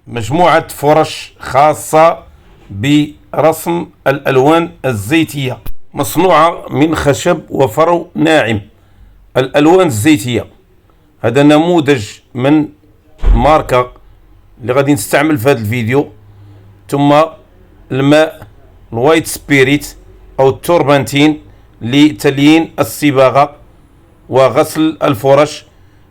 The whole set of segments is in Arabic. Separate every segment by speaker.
Speaker 1: مجموعة فرش خاصة برسم الألوان الزيتية مصنوعة من خشب وفرو ناعم. الألوان الزيتية هذا نموذج من ماركة اللي غادي نستعمل في هذا الفيديو، ثم الماء الوايت سبيريت أو التوربانتين لتليين الصباغة وغسل الفرش،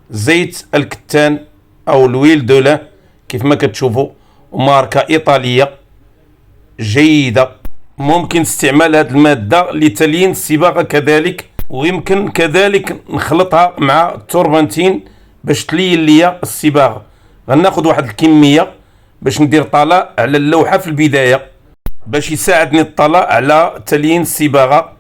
Speaker 1: زيت الكتان أو الويل دولا كيف ما كتشوفوا، ماركة إيطالية جيدة. ممكن استعمال هذه المادة لتليين الصباغة كذلك، ويمكن كذلك نخلطها مع التوربانتين باش تلين ليا الصباغة. غناخد واحد الكمية باش ندير طلاء على اللوحة في البداية باش يساعدني الطلاء على تليين الصباغة.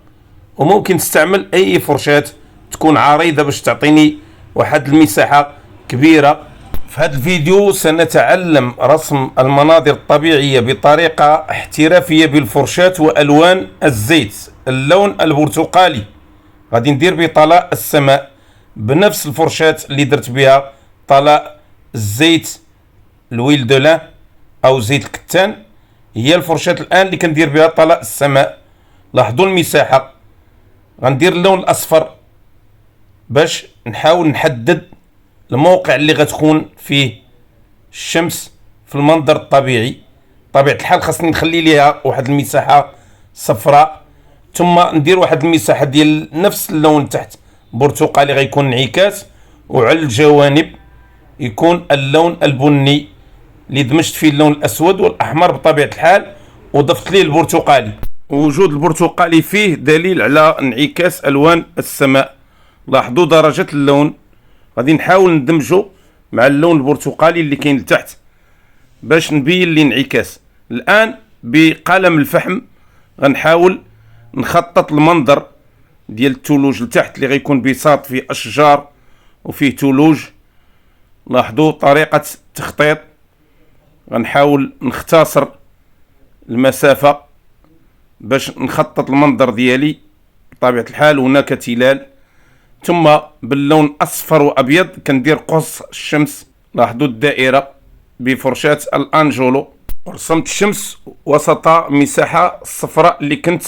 Speaker 1: وممكن تستعمل أي فرشاة تكون عريضة باش تعطيني واحد المساحة كبيرة. في هذا الفيديو سنتعلم رسم المناظر الطبيعية بطريقة احترافية بالفرشاة وألوان الزيت. اللون البرتقالي غادي ندير بطلاء السماء بنفس الفرشاة اللي درت بها طلاء الزيت الويل دولا أو زيت الكتان، هي الفرشاة الآن اللي كندير بها طلاء السماء. لاحظوا المساحة، غندير اللون الأصفر باش نحاول نحدد الموقع اللي غتكون فيه الشمس في المنظر الطبيعي. طبيعة الحال خاصني نخلي ليها واحد المساحة صفراء، ثم ندير واحد المساحة ديال نفس اللون تحت برتقالي غيكون انعكاس، وعلى الجوانب يكون اللون البني اللي دمجت فيه اللون الأسود والأحمر بطبيعة الحال وضفت ليه البرتقالي. وجود البرتقالي فيه دليل على انعكاس ألوان السماء. لاحظوا درجة اللون، غادي نحاول ندمجه مع اللون البرتقالي اللي كاين لتحت باش نبين الانعكاس. الآن بقلم الفحم غنحاول نخطط المنظر ديال الثلوج لتحت اللي غيكون بساط فيه أشجار وفيه ثلوج. لاحظوا طريقة التخطيط، غنحاول نختصر المسافة باش نخطط المنظر ديالي. بطبيعة الحال هناك تلال، ثم باللون اصفر وابيض كندير قوس الشمس. لاحظوا الدائره بفرشاه الانجولو، رسمت الشمس وسط مساحه الصفراء اللي كنت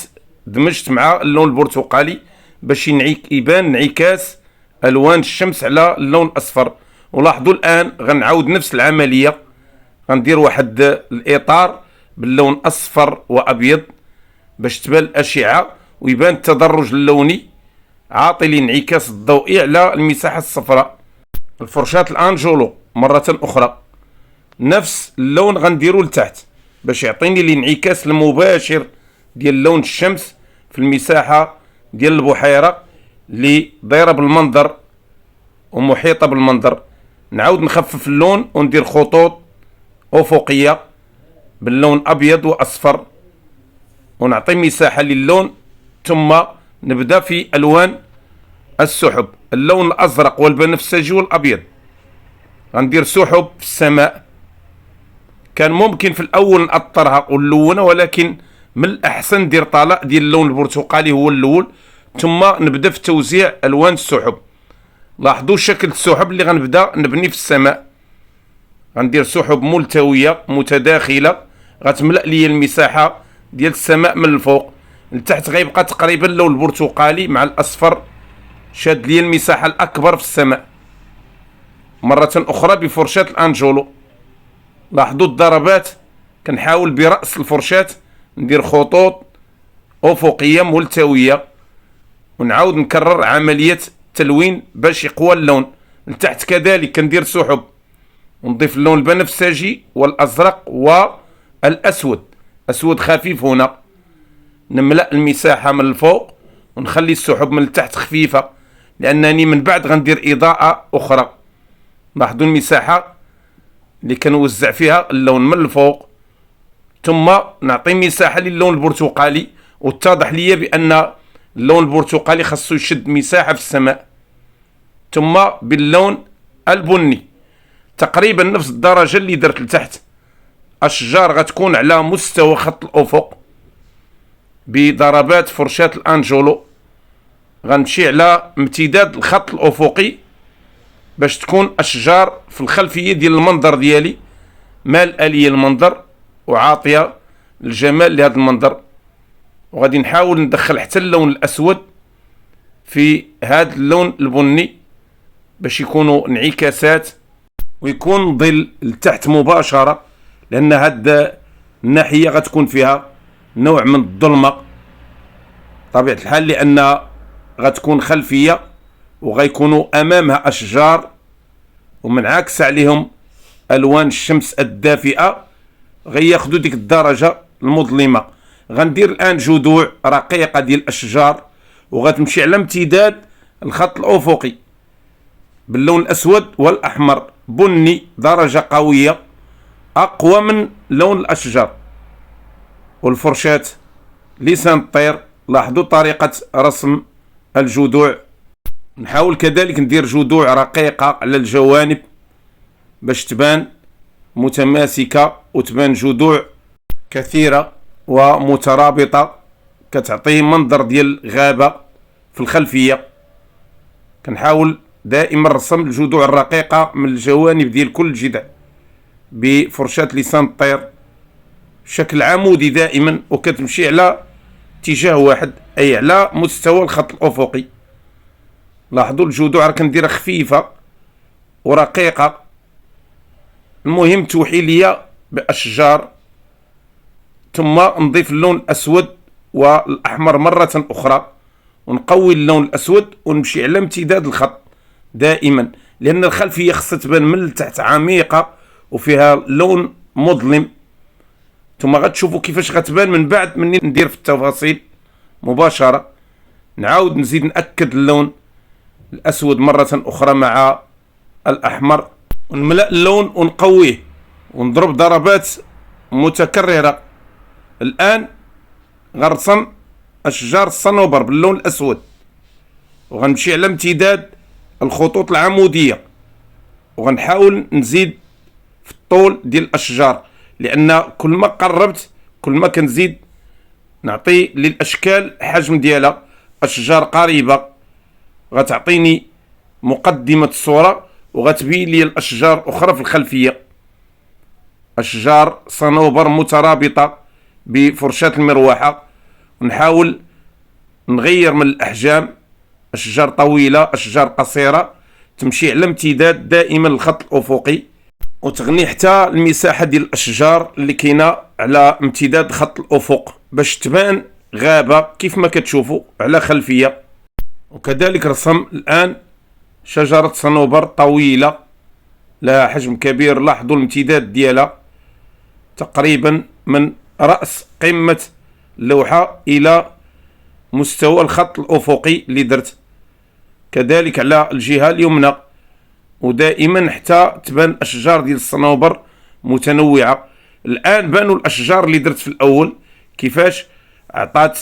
Speaker 1: دمجت مع اللون البرتقالي باش يبان انعكاس الوان الشمس على اللون الاصفر. ولاحظوا الان غنعاود نفس العمليه، غندير واحد الاطار باللون اصفر وابيض باش تبان الاشعه ويبان التدرج اللوني عاطي الانعكاس الضوئي على المساحة الصفراء. الفرشاة الانجولو مرة اخرى نفس اللون غنديرو لتحت باش يعطيني الانعكاس المباشر ديال لون الشمس في المساحة ديال البحيرة اللي دايرة بالمنظر ومحيطة بالمنظر. نعاود نخفف اللون وندير خطوط افقية باللون ابيض واصفر ونعطي مساحة للون، ثم نبدأ في ألوان السحب، اللون الأزرق والبنفسجي والأبيض. غندير سحب في السماء، كان ممكن في الأول نأطرها ونلونها، ولكن من الأحسن ندير طلاء ديال اللون البرتقالي هو الأول، ثم نبدأ في توزيع ألوان السحب. لاحظوا شكل السحب اللي غنبدأ نبني في السماء. غندير سحب ملتوية متداخلة غتملأ لي المساحة ديال السماء من الفوق. لتحت غيبقى تقريبا اللون البرتقالي مع الاصفر شاد لي المساحه الاكبر في السماء. مره اخرى بفرشاه الانجولو، لاحظوا الضربات، كنحاول براس الفرشاه ندير خطوط افقيه ملتويه ونعاود نكرر عمليه تلوين باش يقوى اللون. لتحت كذلك كندير سحب ونضيف اللون البنفسجي والازرق والاسود، اسود خفيف. هنا نملأ المساحة من الفوق ونخلي السحب من التحت خفيفة لأنني من بعد غندير إضاءة أخرى. لاحظوا المساحة اللي كنوزع فيها اللون من الفوق، ثم نعطي مساحة للون البرتقالي واتضح لي بأن اللون البرتقالي خاصو يشد مساحة في السماء، ثم باللون البني تقريبا نفس الدرجة اللي درت لتحت. الأشجار غتكون على مستوى خط الأفق بضربات فرشاة الانجولو. غنمشي على امتداد الخط الافقي باش تكون اشجار في الخلفيه ديال المنظر ديالي مال آلية المنظر وعاطية الجمال لهذا المنظر. وغادي نحاول ندخل حتى اللون الأسود في هذا اللون البني باش يكونوا انعكاسات ويكون ظل لتحت مباشرة، لأن هاد الناحية غتكون فيها نوع من الظلمة طبيعة الحال، لأن غتكون خلفية وغيكونوا أمامها أشجار ومنعكس عليهم ألوان الشمس الدافئة غياخدوا ديك الدرجة المظلمة. غندير الآن جذوع رقيقة ديال الأشجار وغتمشي على امتداد الخط الأفقي باللون الأسود والأحمر بني درجة قوية أقوى من لون الأشجار. والفرشاة لسان الطير، لاحظوا طريقة رسم الجذوع. نحاول كذلك ندير جذوع رقيقة على الجوانب باش تبان متماسكة وتبان جذوع كثيرة ومترابطة كتعطيه منظر ديال غابة في الخلفية. كنحاول دائما رسم الجذوع الرقيقة من الجوانب ديال كل جذع بفرشاة لسان الطير بشكل عمودي دائما، وكتمشي على اتجاه واحد أي على مستوى الخط الأفقي. لاحظوا الجذوع راه كنديرها خفيفة ورقيقة. المهم توحي ليا بأشجار، ثم نضيف اللون الأسود والأحمر مرة أخرى ونقوي اللون الأسود ونمشي على امتداد الخط دائما، لأن الخلفية خصها تبان من التحت عميقة وفيها لون مظلم. ثم غتشوفوا كيفاش غتبان من بعد مني ندير في التفاصيل مباشرة. نعاود نزيد نأكد اللون الأسود مرة أخرى مع الأحمر ونملأ اللون ونقويه ونضرب ضربات متكررة. الآن غنرسم أشجار الصنوبر باللون الأسود وغنمشي على امتداد الخطوط العمودية وغنحاول نزيد في الطول ديال الأشجار، لأن كل ما قربت كل ما كنزيد نعطي للأشكال حجم ديالها. أشجار قريبة غتعطيني مقدمة الصورة وغتبين لي الأشجار أخرى في الخلفية. أشجار صنوبر مترابطة بفرشاة المروحة، ونحاول نغير من الأحجام، أشجار طويلة أشجار قصيرة، تمشي على امتداد دائما الخط الأفقي وتغني حتى المساحة ديال الأشجار اللي كاينة على امتداد خط الأفق باش تبان غابة كيف ما كتشوفوا على خلفية. وكذلك رسم الآن شجرة صنوبر طويلة لها حجم كبير. لاحظوا الامتداد ديالها تقريبا من رأس قمة اللوحة إلى مستوى الخط الأفقي اللي درت، كذلك على الجهة اليمنى، ودائما حتى تبان أشجار ديال الصنوبر متنوعة. الآن بانوا الأشجار اللي درت في الأول كيفاش عطات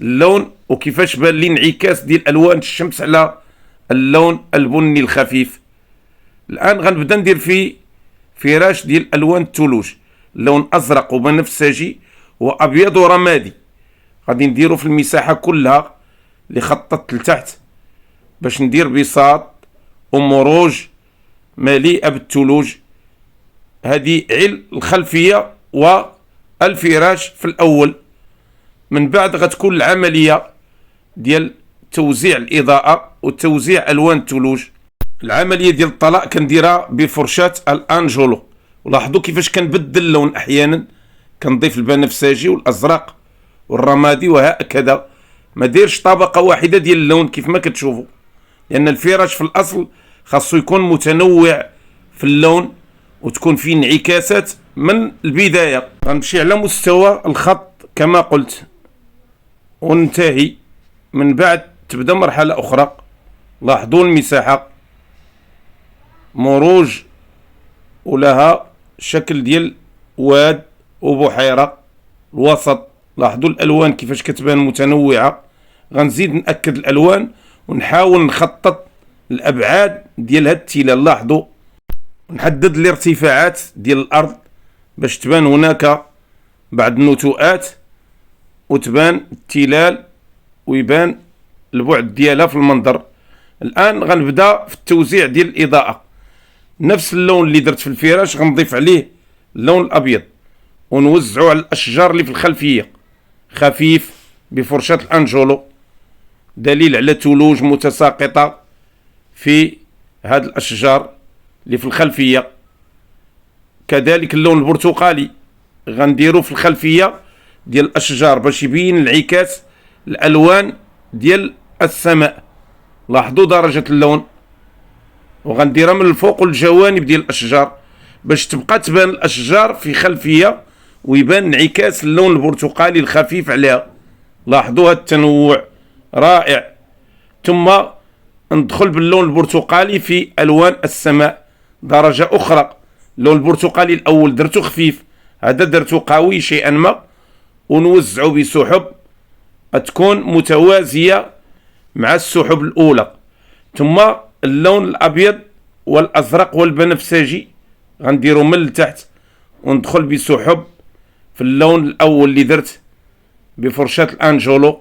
Speaker 1: اللون وكيفاش بان لي انعكاس ديال ألوان الشمس على اللون البني الخفيف. الآن غنبدا ندير في فراش ديال ألوان الثلوج، لون أزرق وبنفسجي وأبيض ورمادي. غادي نديرو في المساحة كلها اللي خططت لتحت باش ندير بساط ومروج مليئة بالثلوج. هذه عل الخلفية والفراش في الأول. من بعد غتكون العملية ديال توزيع الإضاءة وتوزيع ألوان الثلوج. العملية ديال الطلاء كنديرها بفرشاة الأنجولو، ولاحظوا كيفاش كنبدل اللون أحيانا، كنضيف البنفسجي والأزرق والرمادي وهكذا. ما ديرش طبقة واحدة ديال اللون كيف ما كتشوفوا، لأن الفراش في الأصل خاصو يكون متنوع في اللون وتكون فيه انعكاسات من البداية. غنمشي على مستوى الخط كما قلت وننتهي، من بعد تبدا مرحلة أخرى. لاحظوا المساحة مروج ولها شكل ديال واد وبحيرة الوسط. لاحظوا الألوان كيفاش كتبان متنوعة. غنزيد نأكد الألوان ونحاول نخطط الأبعاد ديال هاد التلال. لاحظوا نحدد الارتفاعات ديال الأرض باش تبان هناك بعض النتوءات وتبان التلال ويبان البعد ديالها في المنظر. الآن غنبدا في التوزيع ديال الإضاءة. نفس اللون اللي درت في الفراش غنضيف عليه اللون الأبيض ونوزعه على الأشجار اللي في الخلفية خفيف بفرشاة الأنجولو، دليل على ثلوج متساقطة في هذه الأشجار اللي في الخلفية. كذلك اللون البرتقالي غنديرو في الخلفية ديال الأشجار باش يبين انعكاس الألوان ديال السماء. لاحظوا درجة اللون، وغنديرها من الفوق والجوانب ديال الأشجار باش تبقى تبان الأشجار في خلفية ويبان انعكاس اللون البرتقالي الخفيف عليها. لاحظوا هذا التنوع رائع. ثم ندخل باللون البرتقالي في ألوان السماء درجة أخرى. اللون البرتقالي الأول درته خفيف، هذا درته قوي شيئا ما، ونوزعه بسحب تكون متوازية مع السحب الأولى. ثم اللون الأبيض والأزرق والبنفسجي غنديرو من التحت وندخل بسحب في اللون الأول اللي درت بفرشاة الأنجولو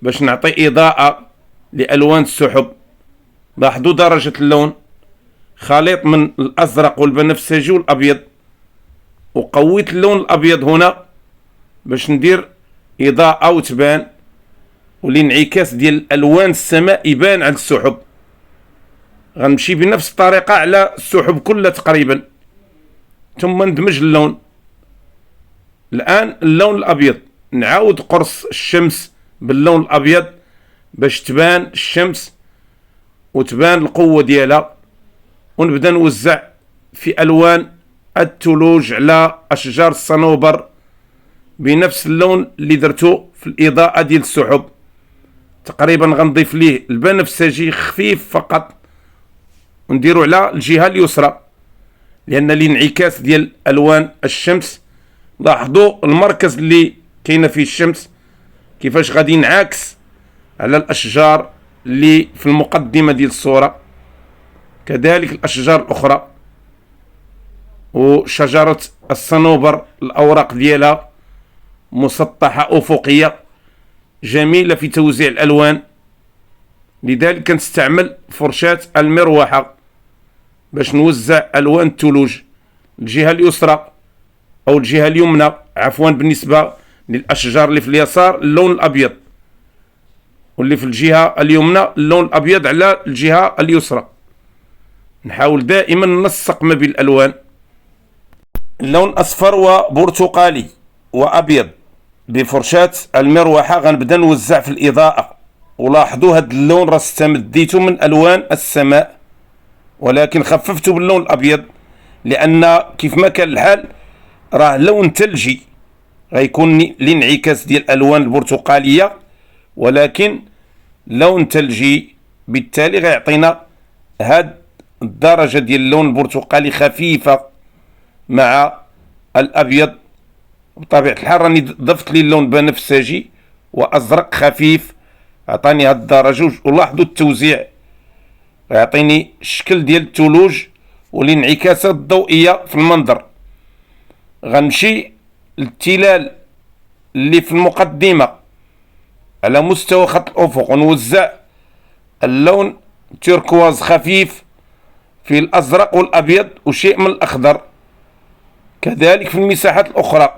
Speaker 1: باش نعطي إضاءة لألوان السحب. لاحظوا درجة اللون، خليط من الأزرق والبنفسجي والأبيض، وقويت اللون الأبيض هنا باش ندير إضاءة وتبان والانعكاس ديال ألوان السماء يبان على السحب. غنمشي بنفس الطريقة على السحب كلها تقريبا، ثم ندمج اللون. الآن اللون الأبيض نعاود قرص الشمس باللون الأبيض باش تبان الشمس وتبان القوة ديالها، ونبدا نوزع في ألوان الثلوج على أشجار الصنوبر بنفس اللون اللي درتو في الإضاءة ديال السحب. تقريبا غنضيف ليه البنفسجي خفيف فقط ونديرو على الجهة اليسرى لأن الانعكاس ديال ألوان الشمس. لاحظوا المركز اللي كاينه فيه الشمس كيفاش غادي ينعكس على الأشجار اللي في المقدمة ديال الصورة، كذلك الأشجار الأخرى. وشجرة الصنوبر الأوراق ديالها مسطحة أفقية جميلة في توزيع الألوان، لذلك كنستعمل فرشاة المروحة باش نوزع ألوان الثلوج الجهة اليسرى أو الجهة اليمنى، عفوا بالنسبة للأشجار اللي في اليسار اللون الأبيض، واللي في الجهة اليمنى اللون الأبيض على الجهة اليسرى. نحاول دائما ننسق ما بين الألوان. اللون أصفر وبرتقالي وأبيض بفرشاة المروحة غنبدا نوزع في الإضاءة. ولاحظوا هذا اللون راه استمديته من ألوان السماء، ولكن خففته باللون الأبيض لأن كيف ما كان الحال راه لون ثلجي غيكون الانعكاس ديال الألوان البرتقالية، ولكن لون ثلجي بالتالي غيعطينا هاد الدرجة ديال اللون البرتقالي خفيفة مع الأبيض. بطبيعة الحال راني ضفت لي اللون بنفسجي وأزرق خفيف عطاني هاد الدرجة. ولاحظوا التوزيع يعطيني الشكل ديال الثلوج والانعكاسات الضوئية في المنظر. غنمشي للتلال اللي في المقدمة على مستوى خط الأفق ونوزع اللون تيركواز خفيف في الأزرق والأبيض وشيء من الأخضر. كذلك في المساحات الأخرى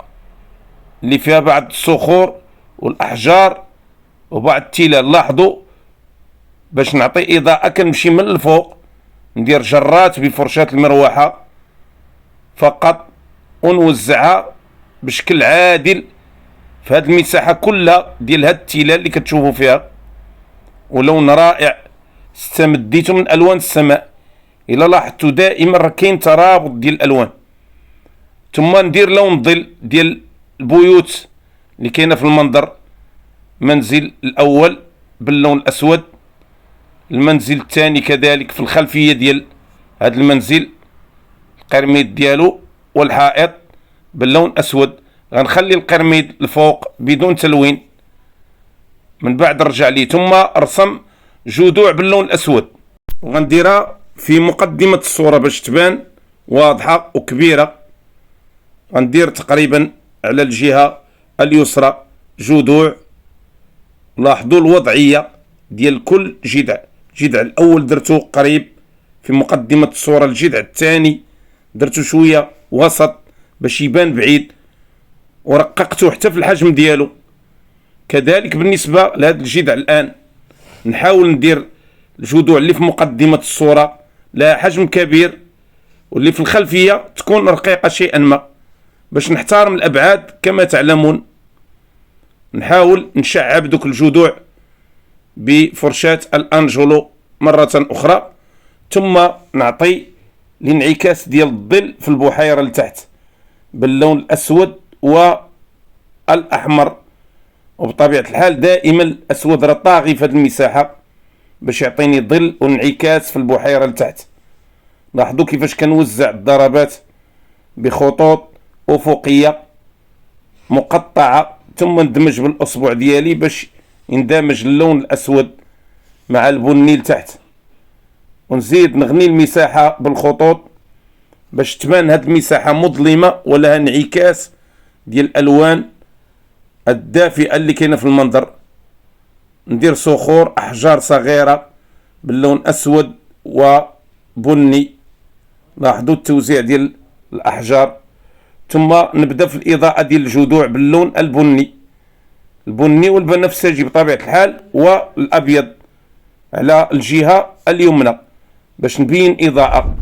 Speaker 1: اللي فيها بعض الصخور والأحجار وبعض التلال. لاحظوا باش نعطي إضاءة كنمشي من الفوق ندير جرات بفرشاة المروحة فقط ونوزعها بشكل عادل في هذه المساحة كلها ديال هاد التلال اللي كتشوفوا فيها. ولون رائع استمديته من ألوان السماء. إلا لاحظتوا دائما راه كاين ترابط ديال الألوان. ثم ندير لون ظل ديال البيوت اللي كاينه في المنظر. المنزل الأول باللون الأسود، المنزل الثاني كذلك في الخلفية ديال هذا المنزل القرميد ديالو والحائط باللون أسود. غنخلي القرميد الفوق بدون تلوين، من بعد رجع ليه ثم رسم جذوع باللون الأسود وغنديرها في مقدمة الصورة باش تبان واضحة وكبيرة. غندير تقريبا على الجهة اليسرى جذوع. لاحظوا الوضعية ديال كل جذع. الجذع الأول درته قريب في مقدمة الصورة، الجذع الثاني درته شوية وسط، باش يبان بعيد، ورققته حتى في الحجم ديالو. كذلك بالنسبة لهذا الجذع الآن نحاول ندير الجذوع اللي في مقدمة الصورة لها حجم كبير، واللي في الخلفية تكون رقيقة شيئا ما، باش نحترم الأبعاد كما تعلمون. نحاول نشعب دوك الجذوع بفرشاة الأنجلو مرة أخرى، ثم نعطي الانعكاس ديال الظل في البحيرة لتحت باللون الأسود والأحمر، وبطبيعة الحال دائما الأسود راه طاغي في هذه المساحة باش يعطيني ظل وانعكاس في البحيرة لتحت. لاحظوا كيفاش كنوزع الضربات بخطوط أفقية مقطعة، ثم ندمج بالأصبع ديالي باش يندمج اللون الأسود مع البني لتحت، ونزيد نغني المساحة بالخطوط باش تبان هاد المساحة مظلمة ولها انعكاس ديال الألوان الدافئة اللي كاينة في المنظر. ندير صخور أحجار صغيرة باللون أسود وبني، لاحظوا التوزيع ديال الأحجار، ثم نبدأ في الإضاءة ديال الجذوع باللون البني والبنفسجي بطبيعة الحال، والأبيض على الجهة اليمنى باش نبين إضاءة.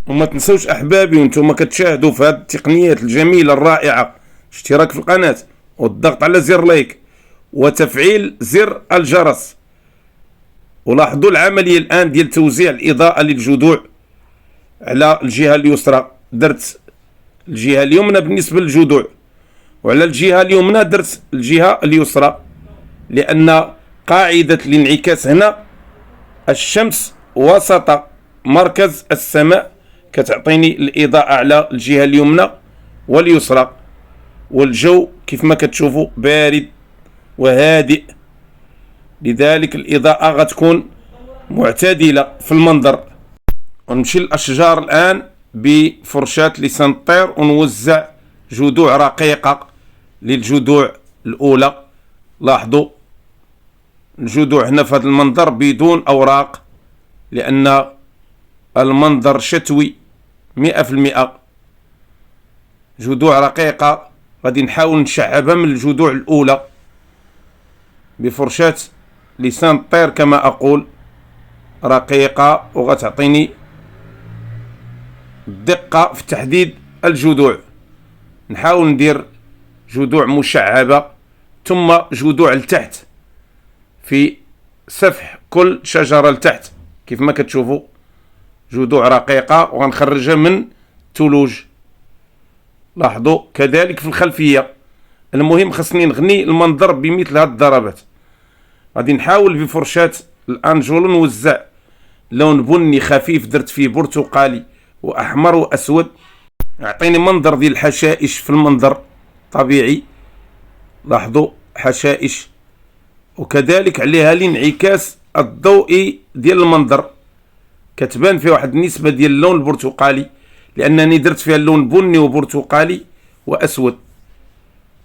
Speaker 1: وما تنسوش أحبابي وانتم كتشاهدوا في هذه التقنيات الجميلة الرائعة اشتراك في القناة والضغط على زر لايك وتفعيل زر الجرس. ولاحظوا العملية الآن ديال توزيع الإضاءة للجذوع على الجهة اليسرى، درت الجهة اليمنى بالنسبة للجذوع، وعلى الجهة اليمنى درت الجهة اليسرى، لأن قاعدة الانعكاس هنا الشمس وسط مركز السماء كتعطيني الإضاءة على الجهة اليمنى واليسرى، والجو كيف ما كتشوفوا بارد وهادئ، لذلك الإضاءة غتكون معتدلة في المنظر. ونمشي للأشجار الآن بفرشاة لسان الطير ونوزع جذوع رقيقة للجذوع الأولى. لاحظوا الجذوع هنا في هذا المنظر بدون أوراق، لأن المنظر شتوي 100%. جذوع رقيقة غادي نحاول نشعبها من الجذوع الأولى بفرشاة لسان الطير كما أقول، رقيقة وغتعطيني الدقة في تحديد الجذوع. نحاول ندير جذوع مشعبة، ثم جذوع لتحت في سفح كل شجرة لتحت كيف ما كتشوفوا، جذوع رقيقة وغنخرجها من ثلوج. لاحظوا كذلك في الخلفية. المهم خصني نغني المنظر بمثل هذه الضربات. غادي نحاول بفرشاة الأنجلو نوزع لون بني خفيف، درت فيه برتقالي وأحمر وأسود، يعطيني منظر ديال الحشائش في المنظر طبيعي. لاحظوا حشائش، وكذلك عليها الانعكاس الضوئي ديال المنظر، كتبان فيه واحد النسبة ديال اللون البرتقالي لأنني درت فيها اللون بني وبرتقالي وأسود.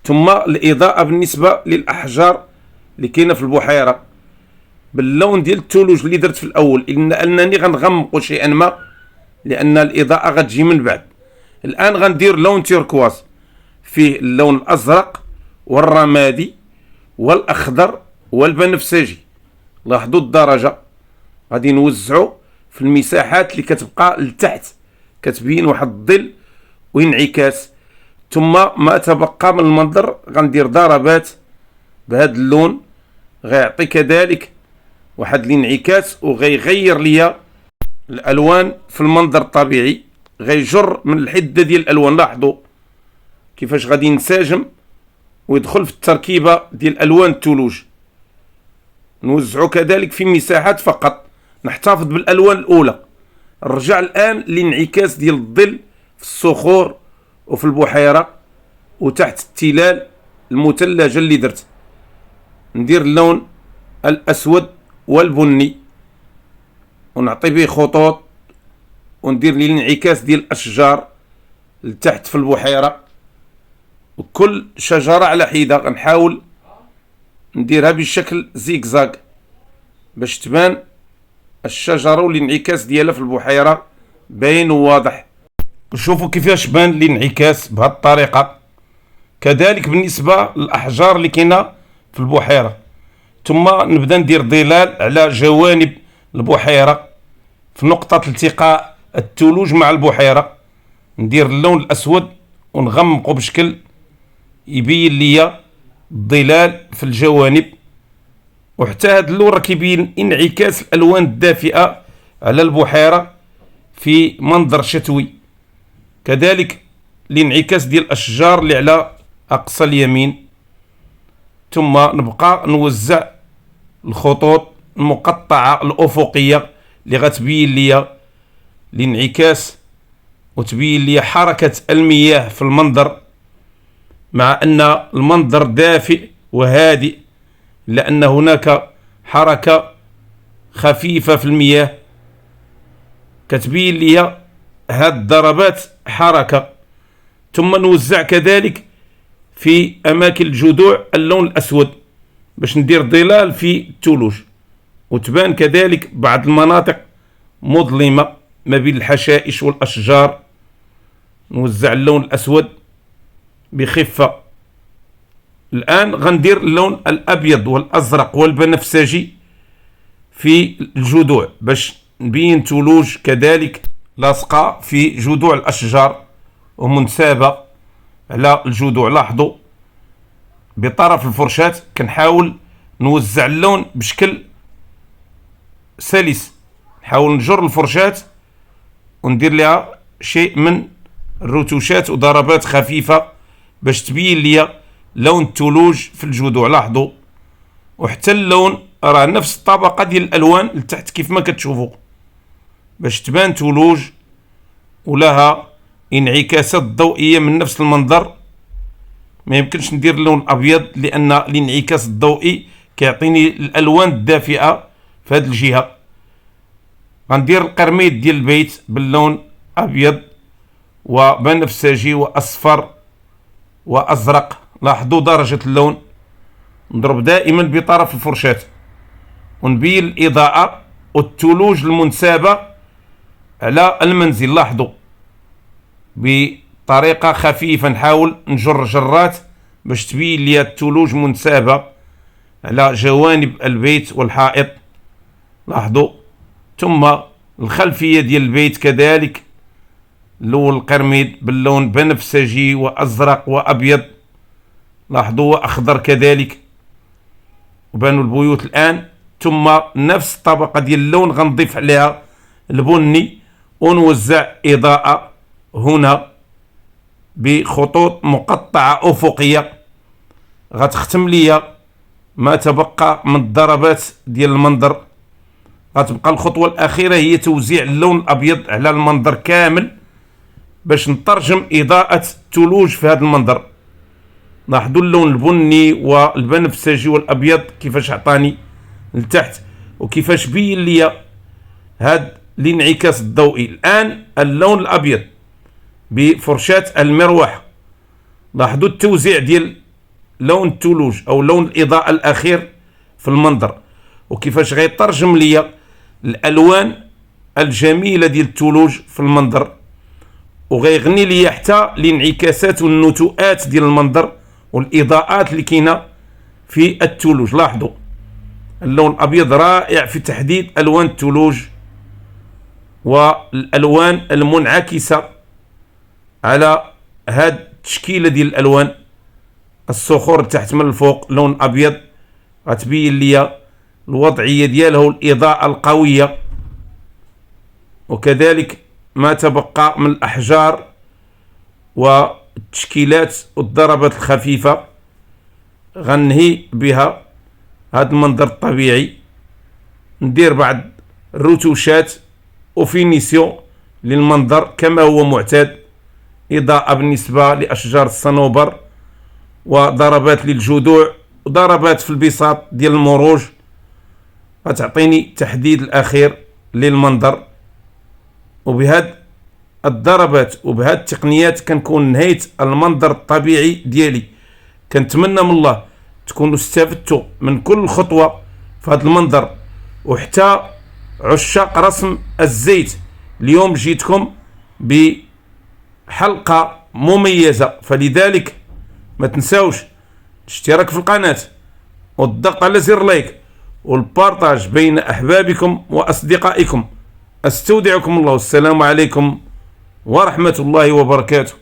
Speaker 1: ثم الإضاءة بالنسبة للأحجار اللي كاينة في البحيرة باللون ديال الثلوج اللي درت في الأول، أنني غنغمقو شيئا ما لأن الإضاءة غتجي من بعد. الآن غندير لون تيركواز فيه اللون الأزرق والرمادي والأخضر والبنفسجي. لاحظوا الدرجة، غادي نوزعو في المساحات اللي كتبقى لتحت كتبين واحد الظل وانعكاس، ثم ما تبقى من المنظر غندير ضربات بهذا اللون، غيعطي كذلك واحد الانعكاس وغيغير ليا الالوان في المنظر الطبيعي، غيجر من الحده ديال الالوان. لاحظوا كيفاش غادي ينسجم ويدخل في التركيبه ديال الوان الثلوج. نوزعو كذلك في مساحات فقط، نحتفظ بالالوان الاولى. نرجع الان للانعكاس ديال الظل في الصخور وفي البحيره وتحت التلال المثلجه اللي درت. ندير اللون الاسود والبني ونعطي به خطوط، وندير لي الانعكاس ديال الاشجار لتحت في البحيره، وكل شجره على حده غنحاول نديرها بشكل زيكزاك باش تبان الشجره والانعكاس ديالها في البحيره باين وواضح. شوفوا كيفاش بان الانعكاس بهذه الطريقة. كذلك بالنسبة للأحجار اللي كاينة في البحيرة، ثم نبدا ندير ظلال على جوانب البحيرة في نقطة التقاء الثلوج مع البحيرة، ندير اللون الأسود ونغمقه بشكل يبين لي الظلال في الجوانب. وحتى هذا اللون راه كيبين انعكاس الألوان الدافئة على البحيرة في منظر شتوي. كذلك الانعكاس ديال الأشجار اللي على أقصى اليمين. ثم نبقى نوزع الخطوط المقطعة الأفقية اللي غتبين لي الانعكاس وتبين لي حركة المياه في المنظر، مع أن المنظر دافئ وهادئ لأن هناك حركة خفيفة في المياه كتبين لي هاد ضربات حركة. ثم نوزع كذلك في أماكن الجذوع اللون الأسود باش ندير ظلال في الثلوج، وتبان كذلك بعض المناطق مظلمة ما بين الحشائش والأشجار. نوزع اللون الأسود بخفة. الآن غندير اللون الأبيض والأزرق والبنفسجي في الجذوع باش نبين ثلوج كذلك لاصقة في جذوع الأشجار ومنسابة على الجذوع. لاحظوا بطرف الفرشاة كنحاول نوزع اللون بشكل سلس، نحاول نجر الفرشاة وندير لها شيء من الرتوشات وضربات خفيفة باش تبين لي لون الثلوج في الجذوع. لاحظوا وحتى اللون راه نفس الطبقة ديال الألوان لتحت كيف ما كتشوفوا باش تبان ثلوج ولها انعكاسات ضوئية من نفس المنظر. ما يمكنش ندير اللون الأبيض لأن الانعكاس الضوئي كيعطيني الألوان الدافئة في هذه الجهة. غندير القرميد ديال البيت باللون أبيض وبنفسجي وأصفر وأزرق. لاحظوا درجة اللون. نضرب دائما بطرف الفرشاة ونبين الإضاءة والثلوج المنسابة على المنزل. لاحظوا بطريقة خفيفة نحاول نجر جرات باش تبين لي الثلوج منسابة على جوانب البيت والحائط. لاحظوا. ثم الخلفية ديال البيت كذلك لون القرميد باللون بنفسجي وأزرق وأبيض. لاحظوا وأخضر كذلك وبانوا البيوت الآن. ثم نفس الطبقة ديال اللون غنضيف عليها البني ونوزع إضاءة هنا بخطوط مقطعة أفقية غتختم لي ما تبقى من الضربات ديال المنظر. غتبقى الخطوة الأخيرة هي توزيع اللون الأبيض على المنظر كامل باش نترجم إضاءة الثلوج في هذا المنظر. لاحظوا اللون البني والبنفسجي والأبيض كيفاش عطاني لتحت وكيفاش بين لي هذا الانعكاس الضوئي. الآن اللون الأبيض بفرشاة المروحة. لاحظوا التوزيع ديال لون الثلوج أو لون الإضاءة الأخير في المنظر وكيفاش غيترجم لي الألوان الجميلة ديال الثلوج في المنظر، وغيغني لي حتى الانعكاسات والنتوءات ديال المنظر والإضاءات اللي كاينة في الثلوج. لاحظوا اللون الأبيض رائع في تحديد ألوان الثلوج والألوان المنعكسة على هاد التشكيلة ديال الألوان. الصخور تحت من الفوق لون أبيض غتبين لي الوضعية ديالها والإضاءة القوية، وكذلك ما تبقى من الأحجار والتشكيلات والضربات الخفيفة غنهي بها هذا المنظر الطبيعي. ندير بعض الرتوشات وفينيسيون للمنظر كما هو معتاد، إضاءة بالنسبة لأشجار الصنوبر وضربات للجذوع وضربات في البساط ديال المروج غتعطيني التحديد الأخير للمنظر. وبهاد الضربات وبهاد التقنيات كنكون نهيت المنظر الطبيعي ديالي. كنتمنى من الله تكونوا استفدتوا من كل خطوة في هذا المنظر. وحتى عشاق رسم الزيت اليوم جيتكم حلقة مميزة. فلذلك ما تنساوش الاشتراك في القناة والضغط على زر لايك والبارتاج بين أحبابكم وأصدقائكم. استودعكم الله، السلام عليكم ورحمة الله وبركاته.